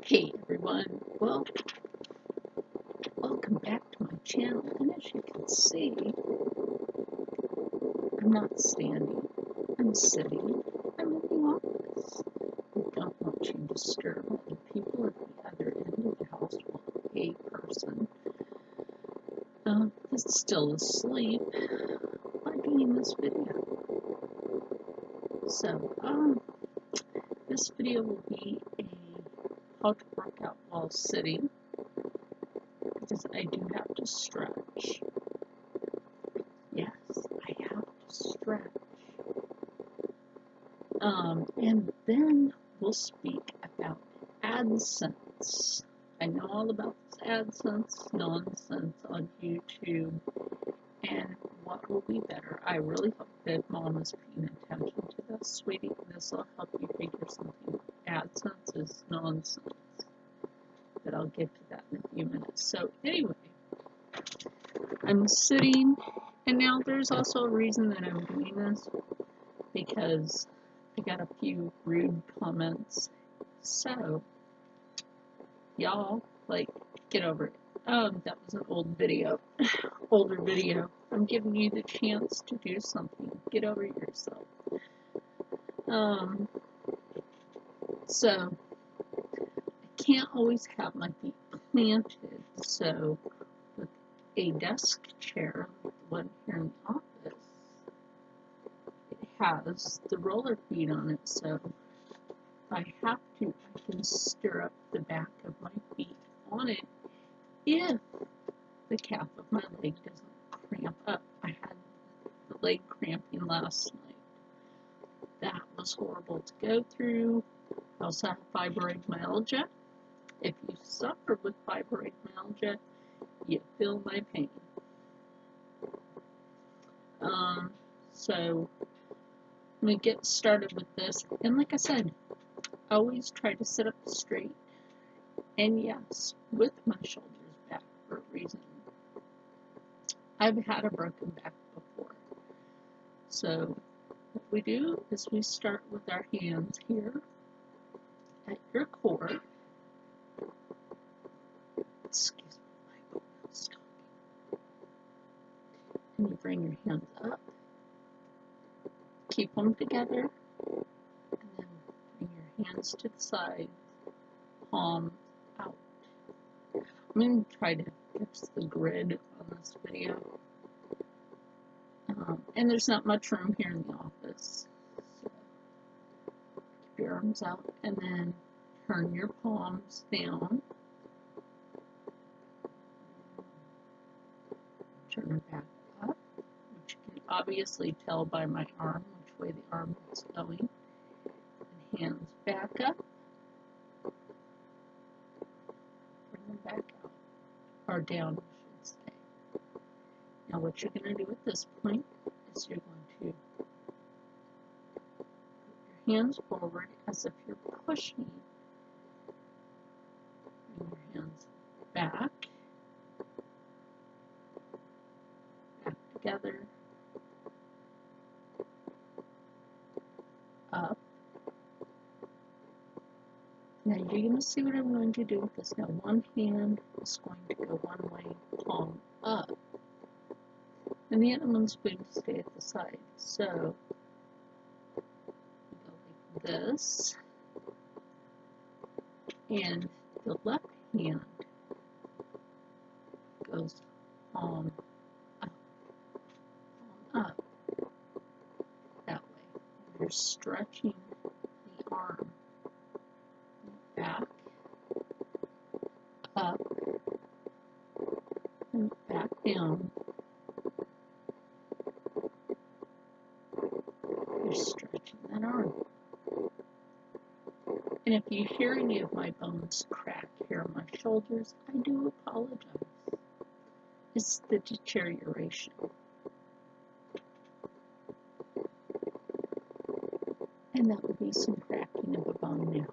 Hey everyone, well, welcome back to my channel, and as you can see, I'm not standing, I'm sitting, I'm in the office. I don't want you to disturb the people at the other end of the house while a person that's still asleep by doing this video. So, this video will be a how to work out while sitting, because I do have to stretch. Yes, I have to stretch. And then we'll speak about AdSense. I know all about this AdSense nonsense on YouTube and what will be better. I really hope that Mom is paying attention to this, sweetie. This will help you figure something. AdSense is nonsense. But I'll get to that in a few minutes. So anyway, I'm sitting, and now there's also a reason that I'm doing this, because I got a few rude comments. So y'all, like, get over it. That was an old video, older video. I'm giving you the chance to do something. Get over yourself. So I can't always have my feet planted, so with a desk chair, like the one here in the office, it has the roller feet on it, so I have to, I can stir up the back of my feet on it if the calf of my leg doesn't cramp up. I had the leg cramping last night. That was horrible to go through. I also have fibromyalgia. If you suffer with fibromyalgia, you feel my pain. So I'm going to get started with this. And like I said, always try to sit up straight. And yes, with my shoulders back for a reason. I've had a broken back before. So what we do is we start with our hands here at your core. Excuse me, my phone. And you bring your hands up. Keep them together. And then bring your hands to the side. Palms out. I'm going to try to fix the grid on this video. And there's not much room here in the office. So keep your arms out and then turn your palms down. Turn them back up, which you can obviously tell by my arm, which way the arm is going. And hands back up. Bring them back out. Or down, I should say. Now what you're going to do at this point is you're going to put your hands forward as if you're pushing. Bring your hands back together, up. Now you're going to see what I'm going to do with this. Now one hand is going to go one way, palm up, and the other one's going to stay at the side. So you go like this, and the left hand goes palm up, that way. You're stretching the arm back, up, and back down. You're stretching that arm. And if you hear any of my bones crack here on my shoulders, I do apologize. It's the deterioration. And that would be some cracking of a bone now.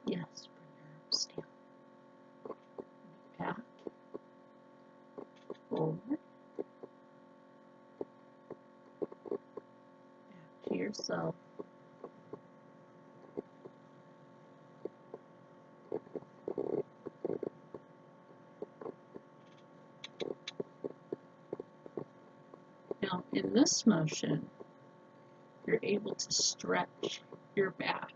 Yes, bring your arms down. Back, forward, yourself. Now, in this motion, you're able to stretch your back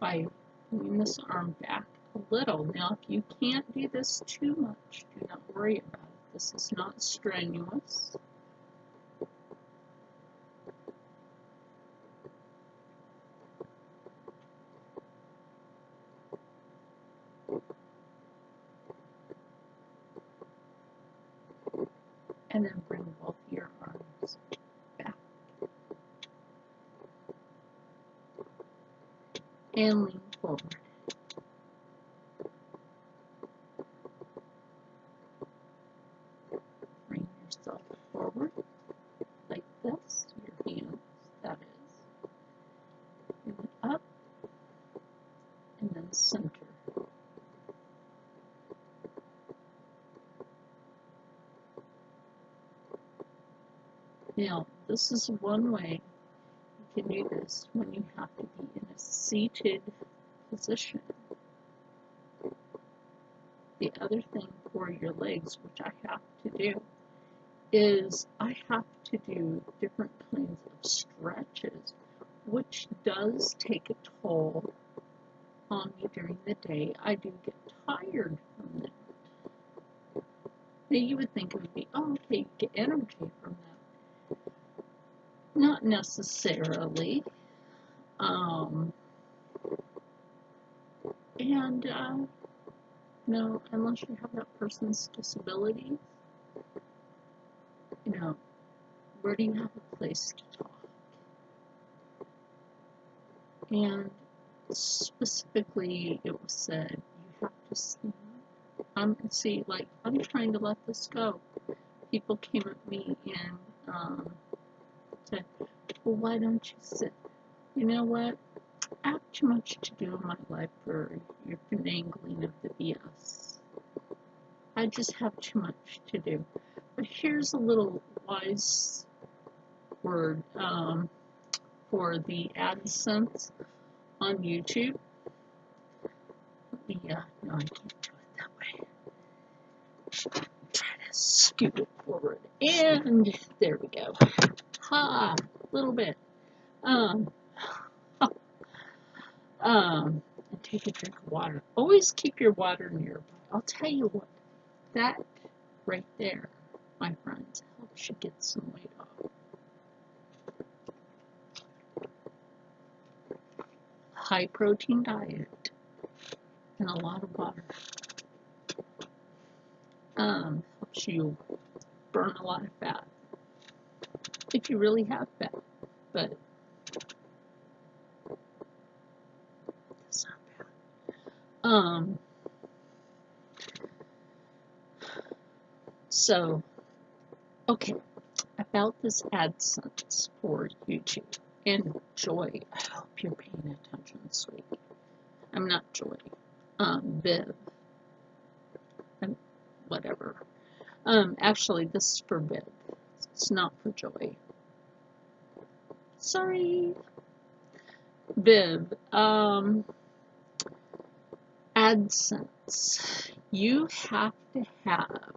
by moving this arm back a little. Now, if you can't do this too much, do not worry about it. This is not strenuous. And then bring both your arms back. And lean forward. Bring yourself forward like this, your hands, that is. Bring it up, and then center. Now, this is one way you can do this when you have to be in a seated position. The other thing for your legs, which I have to do, is I have to do different kinds of stretches, which does take a toll on me during the day. I do get tired from that. Now you would think it would be, oh, okay, you get energy from that. Not necessarily. No, unless you have that person's disability, where do you have a place to talk? And specifically, it was said you have to stand. See, like, I'm trying to let this go. People came at me and said, well, why don't you sit? You know what? I have too much to do in my life for your finagling of the BS. I just have too much to do. But here's a little wise word for the AdSense on YouTube. No, I can't do it that way. Try to scoot it forward. And there we go. Ha! A little bit. And take a drink of water. Always keep your water nearby. I'll tell you what, that right there, my friends, helps you get some weight off. High protein diet and a lot of water helps you burn a lot of fat if you really have fat, but it's not bad. So, okay, about this AdSense for YouTube and Joy. I hope you're paying attention, sweetie. I'm not Joy. Viv. And whatever. Actually, this is for Viv. It's not for Joy. Sorry. Viv. AdSense. You have to have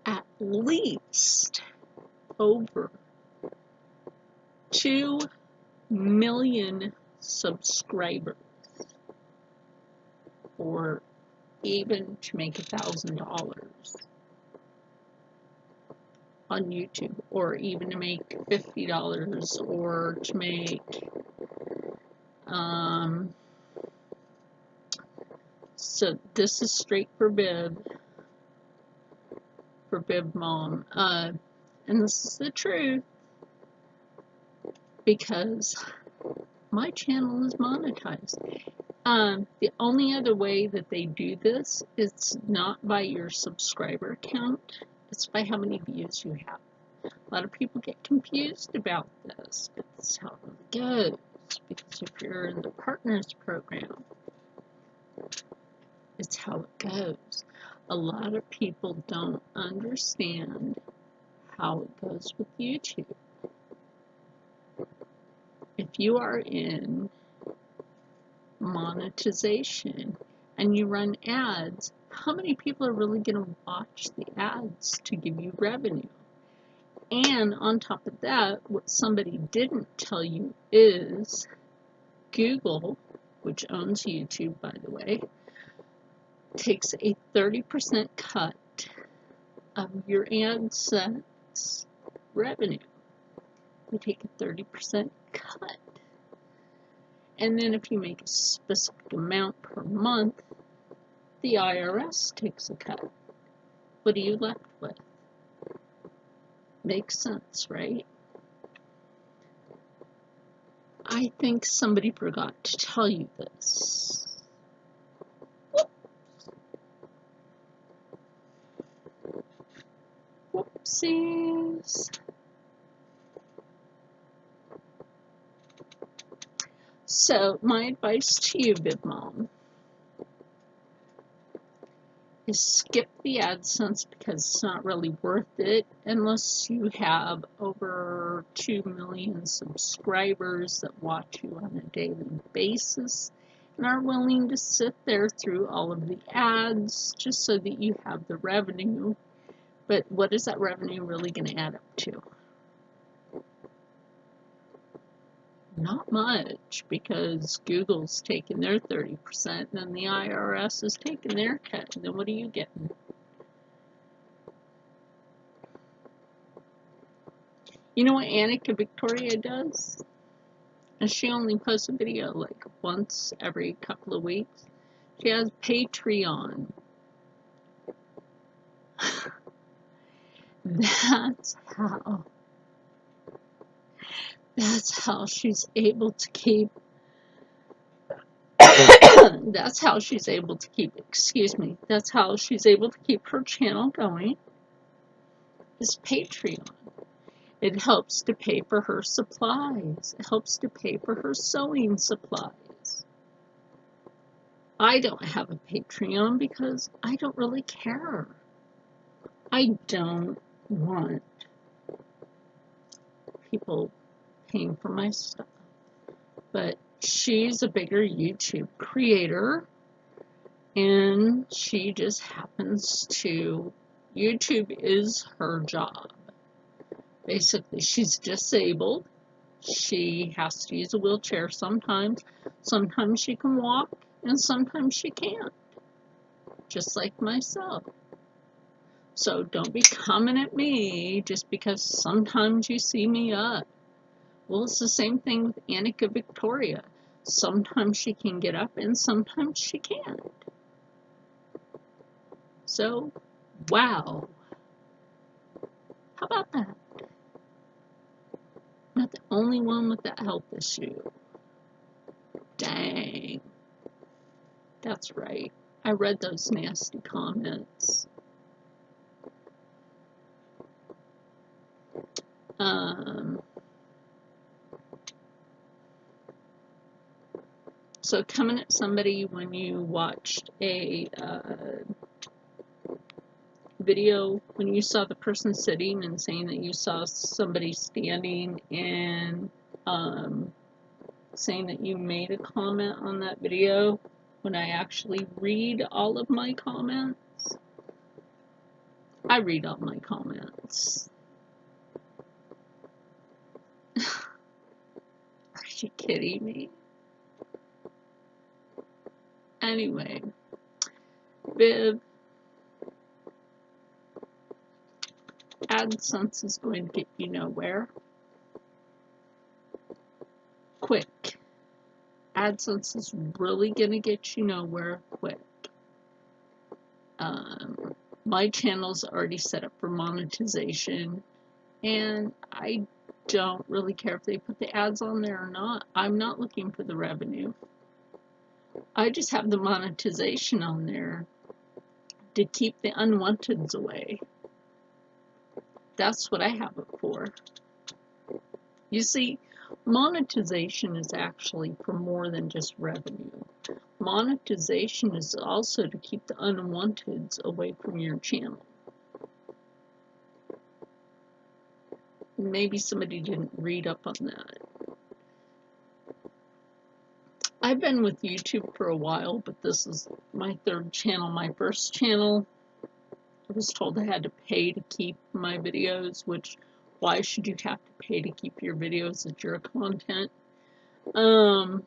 at least over 2 million subscribers or even to make $1,000 on YouTube, or even to make $50, or to make so this is straight for Viv Mom, and this is the truth, because my channel is monetized. The only other way that they do this is not by your subscriber count, it's by how many views you have. A lot of people get confused about this, but this is how it goes, because if you're in the Partners program, it's how it goes. A lot of people don't understand how it goes with YouTube. if you are in monetization and you run ads, how many people are really going to watch the ads to give you revenue? And on top of that, what somebody didn't tell you is Google, which owns YouTube, by the way, takes a 30% cut of your AdSense revenue. They take a 30% cut. And then if you make a specific amount per month, the IRS takes a cut. What are you left with? Makes sense, right? I think somebody forgot to tell you this. Whoopsies. So my advice to you, Bib Mom, is skip the AdSense because it's not really worth it unless you have over 2 million subscribers that watch you on a daily basis and are willing to sit there through all of the ads just so that you have the revenue. But what is that revenue really going to add up to? Not much, because Google's taking their 30% and then the IRS is taking their cut. And then what are you getting? You know what Annika Victoria does? And she only posts a video like once every couple of weeks. She has Patreon. That's how she's able to keep that's how she's able to keep her channel going, is Patreon. It helps to pay for her supplies. It helps to pay for her sewing supplies. I don't have a Patreon because I don't really care. I don't want people paying for my stuff. But she's a bigger YouTube creator, and she just happens to, YouTube is her job. Basically, she's disabled. She has to use a wheelchair sometimes. Sometimes she can walk, and sometimes she can't. Just like myself. So don't be coming at me just because sometimes you see me up. Well, it's the same thing with Annika Victoria. Sometimes she can get up and sometimes she can't. So, wow. How about that? Not the only one with that health issue. Dang. That's right. I read those nasty comments. So coming at somebody when you watched a video, when you saw the person sitting and saying that you saw somebody standing, and saying that you made a comment on that video, when I actually read all of my comments, I read all my comments. Are you kidding me? Anyway, Viv, AdSense is going to get you nowhere quick. AdSense is really going to get you nowhere quick. My channel's already set up for monetization, and I don't really care if they put the ads on there or not. I'm not looking for the revenue. I just have the monetization on there to keep the unwanteds away. That's what I have it for. You see, monetization is actually for more than just revenue. Monetization is also to keep the unwanteds away from your channel. Maybe somebody didn't read up on that. I've been with YouTube for a while, but this is my third channel. My first channel, I was told I had to pay to keep my videos, which, why should you have to pay to keep your videos? It's your content. And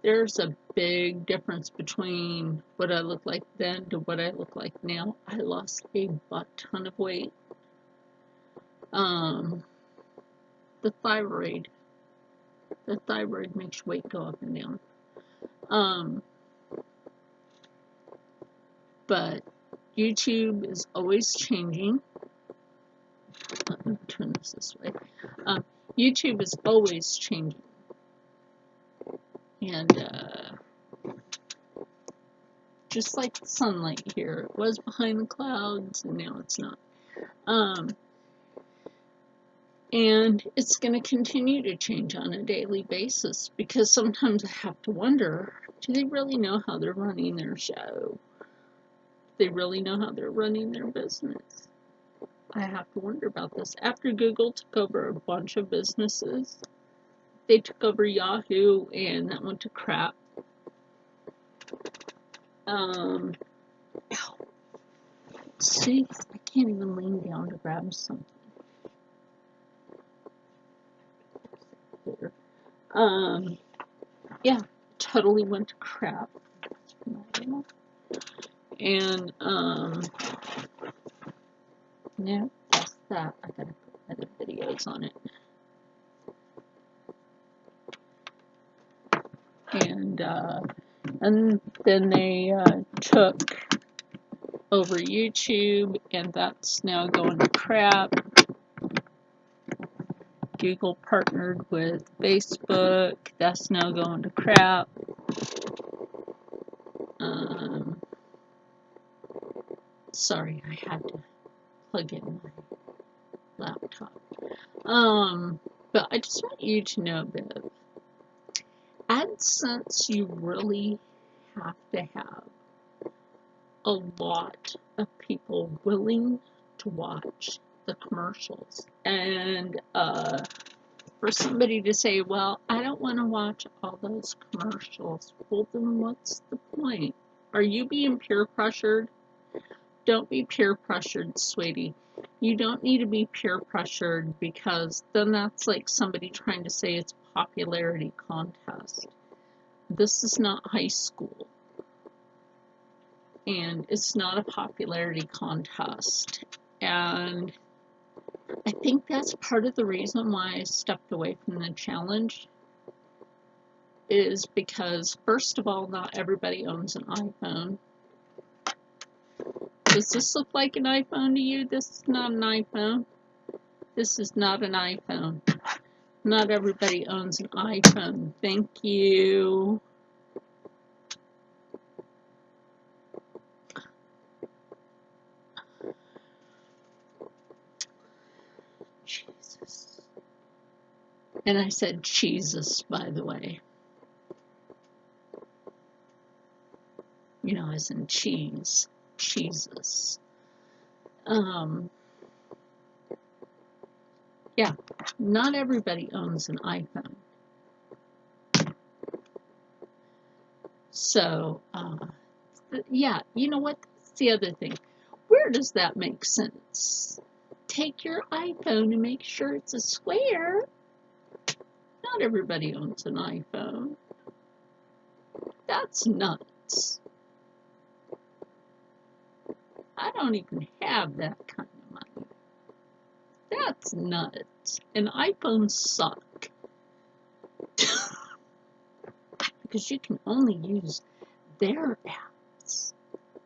there's a big difference between what I look like then to what I look like now. I lost a butt ton of weight. The thyroid makes weight go up and down. But YouTube is always changing. Let me turn this way. YouTube is always changing. And just like the sunlight here, it was behind the clouds and now it's not. And it's going to continue to change on a daily basis, because sometimes I have to wonder, do they really know how they're running their show? Do they really know how they're running their business? I have to wonder about this. After Google took over a bunch of businesses, they took over Yahoo, and that went to crap. See, I can't even lean down to grab something. Here. Yeah, totally went to crap. And, yeah, that's that. I gotta put other videos on it. And then they took over YouTube, and that's now going to crap. Google partnered with Facebook, that's now going to crap. Sorry, I had to plug in my laptop. But I just want you to know that AdSense, you really have to have a lot of people willing to watch the commercials. And for somebody to say, well, I don't want to watch all those commercials, well, then what's the point? Are you being peer pressured? Don't be peer pressured, sweetie. You don't need to be peer pressured, because then that's like somebody trying to say it's a popularity contest. This is not high school. And it's not a popularity contest. And I think that's part of the reason why I stepped away from the challenge, is because, first of all, not everybody owns an iPhone. Does this look like an iPhone to you? This is not an iPhone. This is not an iPhone. Not everybody owns an iPhone. Thank you. Jesus. And I said Jesus, by the way. You know, as in cheese. Jesus. Yeah, not everybody owns an iPhone. So, yeah, you know what? That's the other thing. Where does that make sense? Take your iPhone and make sure it's a square. Not everybody owns an iPhone. That's nuts. I don't even have that kind of money. That's nuts. And iPhones suck. Because you can only use their apps,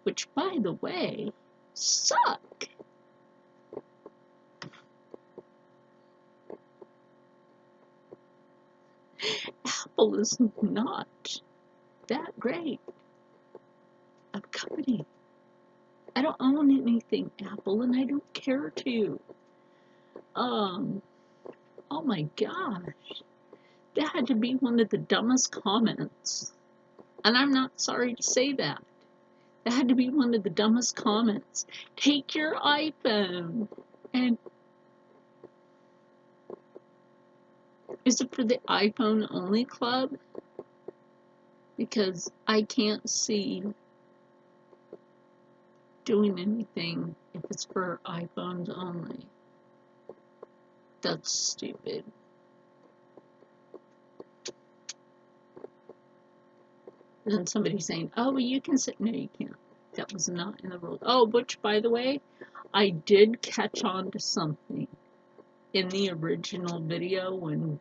which, by the way, suck. Apple is not that great a company. I don't own anything Apple, and I don't care to. Oh my gosh. That had to be one of the dumbest comments. And I'm not sorry to say that. That had to be one of the dumbest comments. Take your iPhone and Is it for the iPhone only club? Because I can't see doing anything if it's for iPhones only. That's stupid. And then somebody's saying, oh, well, you can sit. No, you can't. That was not in the rules. Oh, which, by the way, I did catch on to something in the original video when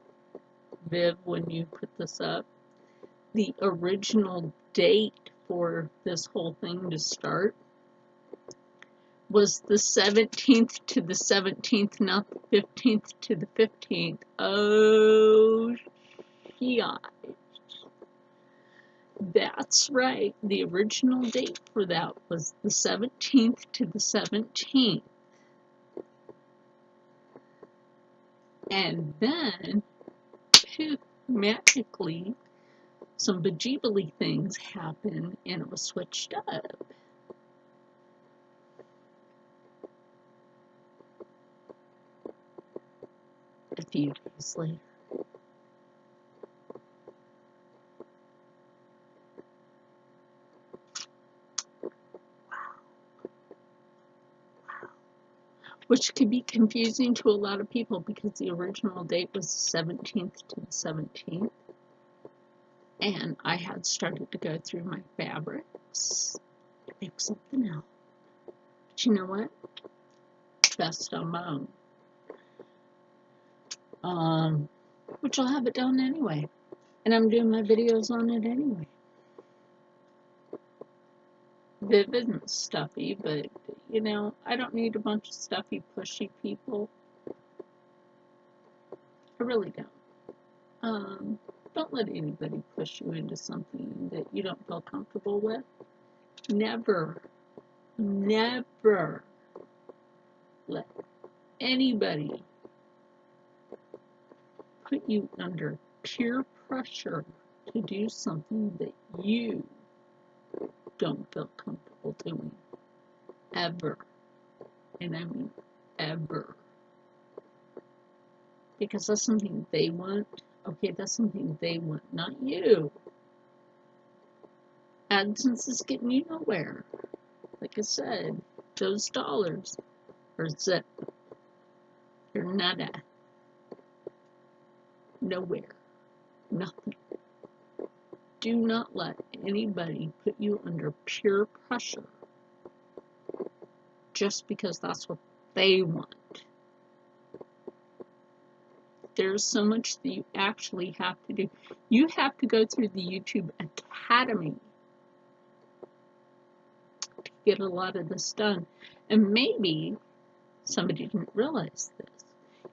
Viv, when you put this up. The original date for this whole thing to start was the 17th to the 17th, not the 15th to the 15th. Oh, yeah. That's right. The original date for that was the 17th to the 17th. And then, poof, magically, some bejeebly things happened and it was switched up. A few days later. Which could be confusing to a lot of people because the original date was the 17th to the 17th. And I had started to go through my fabrics to pick something out. But you know what? Best on my own. Which I'll have it done anyway. And I'm doing my videos on it anyway. Viv isn't stuffy, but, you know, I don't need a bunch of stuffy, pushy people. I really don't. Don't let anybody push you into something that you don't feel comfortable with. Never, never let anybody put you under peer pressure to do something that you don't feel comfortable doing. Ever. And I mean ever. Because that's something they want. Okay, that's something they want, not you. AdSense is getting you nowhere. Like I said, those dollars are zip. They're nada. Nowhere. Nothing. Do not let anybody put you under peer pressure just because that's what they want. There's so much that you actually have to do. You have to go through the YouTube Academy to get a lot of this done. And maybe somebody didn't realize this.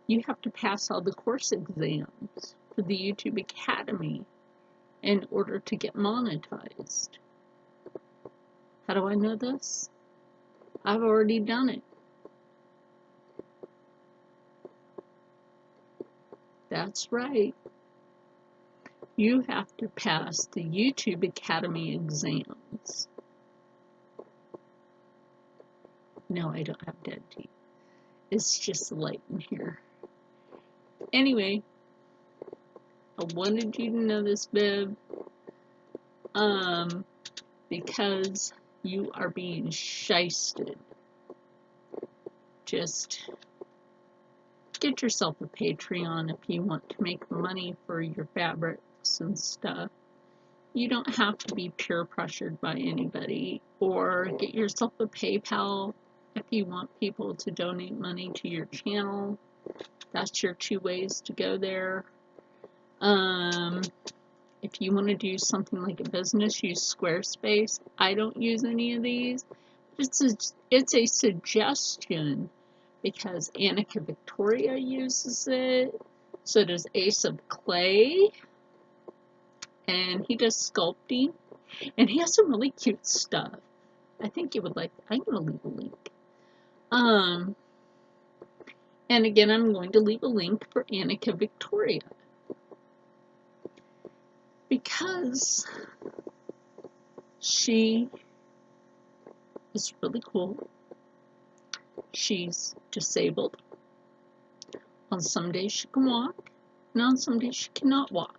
You have to pass all the course exams for the YouTube Academy in order to get monetized. How do I know this? I've already done it. That's right. You have to pass the YouTube Academy exams. No, I don't have dead teeth. It's just light in here. Anyway, I wanted you to know this, Viv. Because you are being shysted. Just get yourself a Patreon if you want to make money for your fabrics and stuff. You don't have to be peer pressured by anybody, or get yourself a PayPal if you want people to donate money to your channel. That's your 2 ways to go there. If you want to do something like a business, use Squarespace. I don't use any of these. It's a suggestion because Annika Victoria uses it. So does Ace of Clay. And he does sculpting. And he has some really cute stuff. I think you would like. I'm going to leave a link. And again, I'm going to leave a link for Annika Victoria. Because she is really cool. She's disabled. On some days she can walk, And on some days she cannot walk.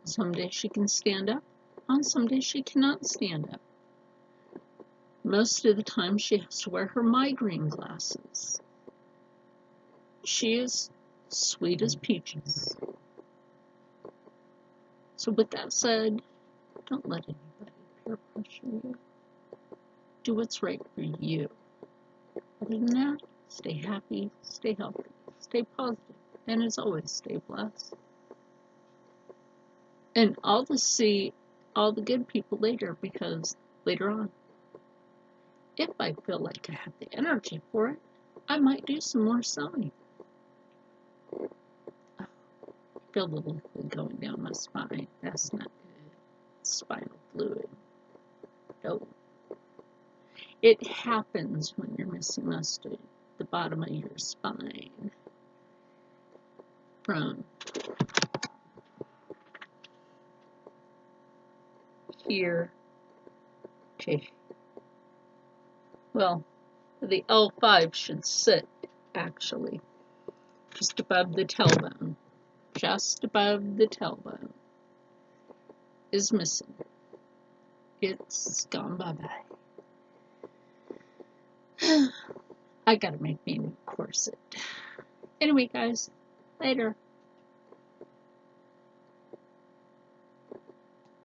Some days she can stand up. On some days she cannot stand up. Most of the time she has to wear her migraine glasses. She is sweet as peaches. So with that said, don't let anybody peer pressure you. Do what's right for you. Other than that, stay happy, stay healthy, stay positive, and as always, stay blessed. And I'll just see all the good people later, because later on, if I feel like I have the energy for it, I might do some more sewing. I feel a little liquid going down my spine. That's not good. Spinal fluid. No. It happens when you're missing most of the bottom of your spine. From here to, well, the L5 should sit actually just above the tailbone. Just above the tailbone is missing. It's gone bye-bye. I gotta make me a new corset. Anyway, guys, later.